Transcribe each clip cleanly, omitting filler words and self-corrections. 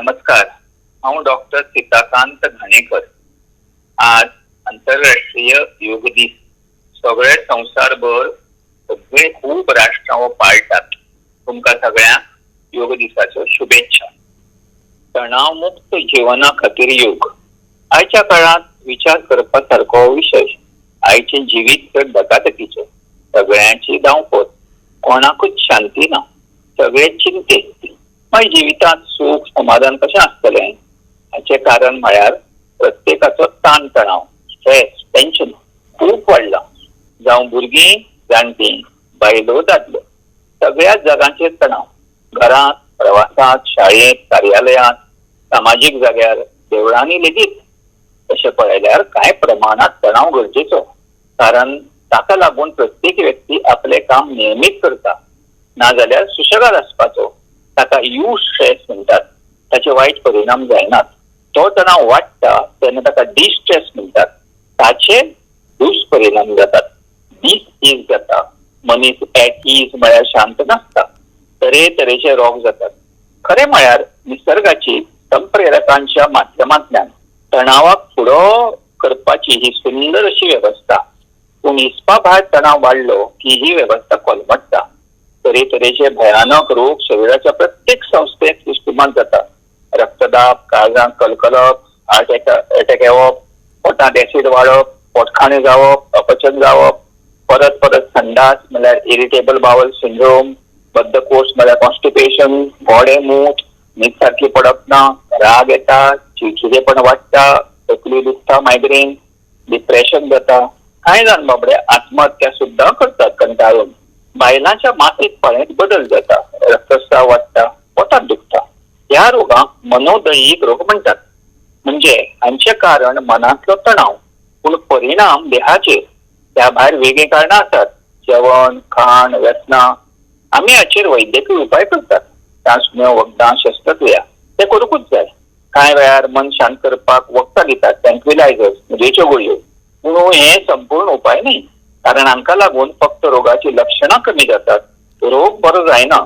नमस्कार. हांव डॉक्टर सीताकांत घाणेकर. आज आंतरराष्ट्रीय योग दीस. सगळे संवसारभर सगळे खूप राष्ट्रां पाळटात. तुमकां सगळ्यांक योग दिसाच्यो शुभेच्छा. तणाव मुक्त जीवना खातीर योग. आयच्या काळात विचार करपासारको विशय. आयचे जिवीत तर धकाधकीचे. सगळ्यांची धांवपळ. कोणाकूच शांती ना. सगळे चिंतेत. मागीर जिवितांत सुख समाधान कशें आसतलें? हाचे कारण म्हळ्यार प्रत्येकाचो ताण तणाव, स्ट्रेस, टेन्शन खूप वाडला. जावं भुरगीं, जाणटी, बायलो, दादलो, सगळ्या जगांचेर तणाव. घरांत, प्रवासात, शाळेत, कार्यालयांत, सामाजीक जाग्यार, देवळांनी लेगीत. तशें पळयल्यार कांय प्रमाणात तणाव गरजेचो. कारण ताका लागून प्रत्येक व्यक्ती आपले काम नियमीत करता. नाजाल्यार सुशेगाद आसपाचो. ताका स्ट्रेस म्हणटात. ताचे वायट परिणाम जायनात. तो तणाव वाडटा तेन्ना ताका डिस्ट्रेस म्हणटात. ताचे दुष्परिणाम जातात. डिसईज जाता. मनीस एट इज म्हळ्यार शांत नासता. तरेतरेचे रोग जातात. खरें म्हळ्यार निसर्गाची संप्रेरकांच्या माध्यमांतल्यान तणावाक फुडो करपाची ही सुंदर अशी व्यवस्था. पूण हिसपा भायर तणाव वाडलो की ही व्यवस्था कोलमडटा. तरेतरेचे भयानक रोग शरीराच्या प्रत्येक संस्थेत सिस्टमात जातात. रक्तदाब, काळजांत कलकलप, हार्ट अटॅक येवप, पोटांत एसिड वाडप, पोटखाणे जावप, अपचन जावप, परत परत संडास म्हळ्यार इरिटेबल बावल सिंड्रोम, बद्धकोश म्हळ्यार कॉन्स्टिपेशन, गोडे मूत, न्हीद सारखी पडप ना, राग येता, चिडचिडेपण वाडटा, तकली दुखता, मायग्रेन, डिप्रेशन जाता. कांय जाण बाबडे आत्महत्या सुद्धा करतात कंटाळून. बायलांच्या मासीक पाळयेंत बदल जाता. रक्तस्राव वाडटा, पोटात दुखता. ह्या रोगांक मनोदैहिक रोग म्हणटात. म्हणजे हांचे कारण मनांतलो तणाव. पूण परिणाम देहाचेर. त्या भायर वेगळी कारणां आसात. जेवण, खाण, व्यसनां. आमी हाचेर वैद्यकीय उपाय करतात. चांचण्यो, वखदां, शस्त्रक्रिया ते करूंकूच जाय. कांय वेळार मन शांत करपाक वखदां दितात, ट्रँक्विलायझर्स, न्हिदेच्यो गुळयो. पूण हे संपूर्ण उपाय न्ही. कारण हांकां लागून फक्त रोगाची लक्षणां कमी जातात. रोग बरो जायना.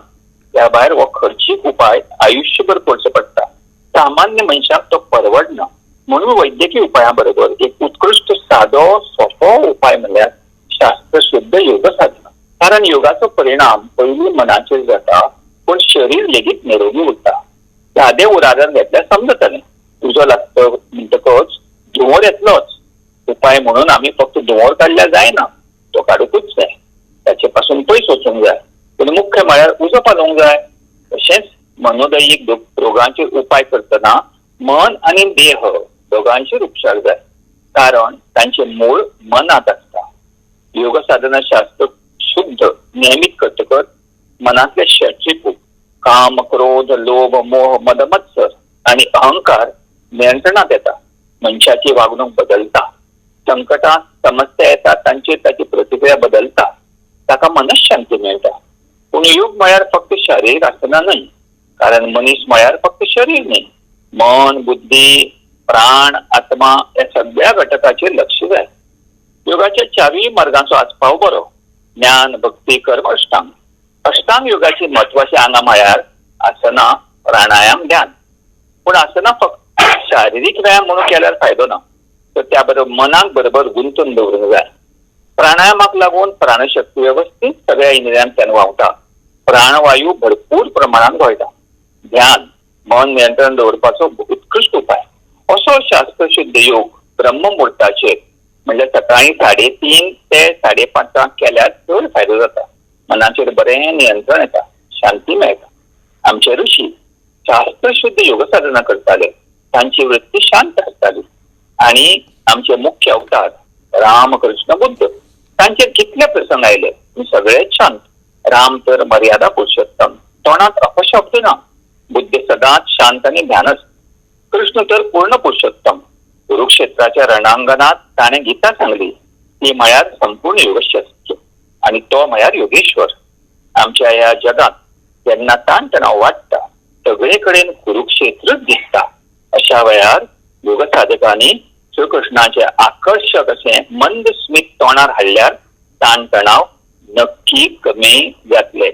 त्या भायर हो खर्चीक उपाय आयुष्यभर करचो पडटा. सामान्य मनशाक तो परवडना. म्हणून वैद्यकीय उपाया बरोबर एक उत्कृष्ट सादो सोपो उपाय म्हळ्यार शास्त्रशुद्ध योग साधना. कारण योगाचो परिणाम पयलीं मनाचेर जाता, पूण शरीर लेगीत निरोगी उरता. सादें उदाहरण घेतल्यार समजतलें. उजो लागता म्हणटकच धुंवर येतलोच. उपाय म्हणून आमी फक्त धुंवर काडल्यार जायना. तो काडूकूच जाय. ताचे पासून पयस वचूंक जाय. पूण मुख्य म्हळ्यार उजो पालोवंक जाय. तशेंच मनोदैहिक रोगांचेर उपाय करतना मन आनी देह दोगांचेर उपचार जाय. कारण तांचे मूळ मनात आसता. योग साधना शास्त्र शुद्ध नियमित करतकच मनातले षटरिपू काम, क्रोध, लोभ, मोह, मद, मत्सर आणि अहंकार नियंत्रणात येता. मनशाची वागणूक बदलता. संकटात समस्या येतात तांचेर ताची प्रतिक्रिया बदलता. ताका मनशांती मेळटा. पूण योग म्हळ्यार फक्त शारीरिक आसना न्हय. कारण मनीस म्हळ्यार फक्त शरीर न्हय. मन, बुद्धी, प्राण, आत्मा या सगळ्या घटकाचेर लक्ष जाय. योगाच्या चारय मार्गांचो आस्पाव बरो. ज्ञान, भक्ती, कर्म, अष्टांग. अष्टांग योगाची म्हत्वाची आंगां म्हळ्यार आसना, प्राणायाम, ध्यान. पूण आसना फक्त शारीरिक व्यायाम म्हणून केल्यार फायदो ना. तर त्या बरोबर मनाक बरोबर गुंतून दवरूंक जाय. प्राणायामाक लागून प्राणशक्ती व्यवस्थित सगळ्या इंद्रियांतल्यान व्हांवता. प्राणवायू भरपूर प्रमाणात घोळटा. ध्यान मन नियंत्रण दवरपाचो उत्कृष्ट उपाय. असो शास्त्रशुद्ध योग ब्रह्ममुहूर्ताचेर म्हणजे सकाळी 3:30 ते 5:30 केल्यार चड फायदो जाता. मनाचेर बरें नियंत्रण येता. शांती मेळटा. आमचे ऋषी शास्त्रशुद्ध योग साधना करताले. तांची वृत्ती शांत आसताली. आणि आमचे मुख्य अवतार रामकृष्ण बुद्ध तांचेर कितले प्रसंग आयले सगळेच शांत. राम तर मर्यादा पुरुषोत्तम. तोंडात अपशब्द ना. बुद्ध सदांच शांत आणि ध्यानच. कृष्ण तर पूर्ण पुरुषोत्तम. कुरुक्षेत्राच्या रणांगणात ताणे गीता सांगली. ती म्हळ्यार संपूर्ण योगशास्त्र. आणि तो म्हळ्यार योगेश्वर. आमच्या या जगात जेन्ना ताणतणाव वाडटा सगळेकडेन कुरुक्षेत्रच दिसता. अशा वेळार योग साधकांनी श्रीकृष्णाचे आकर्षक असे मंद स्मित तोंडार हाडल्यार ताणतणाव नक्की कमी जातले.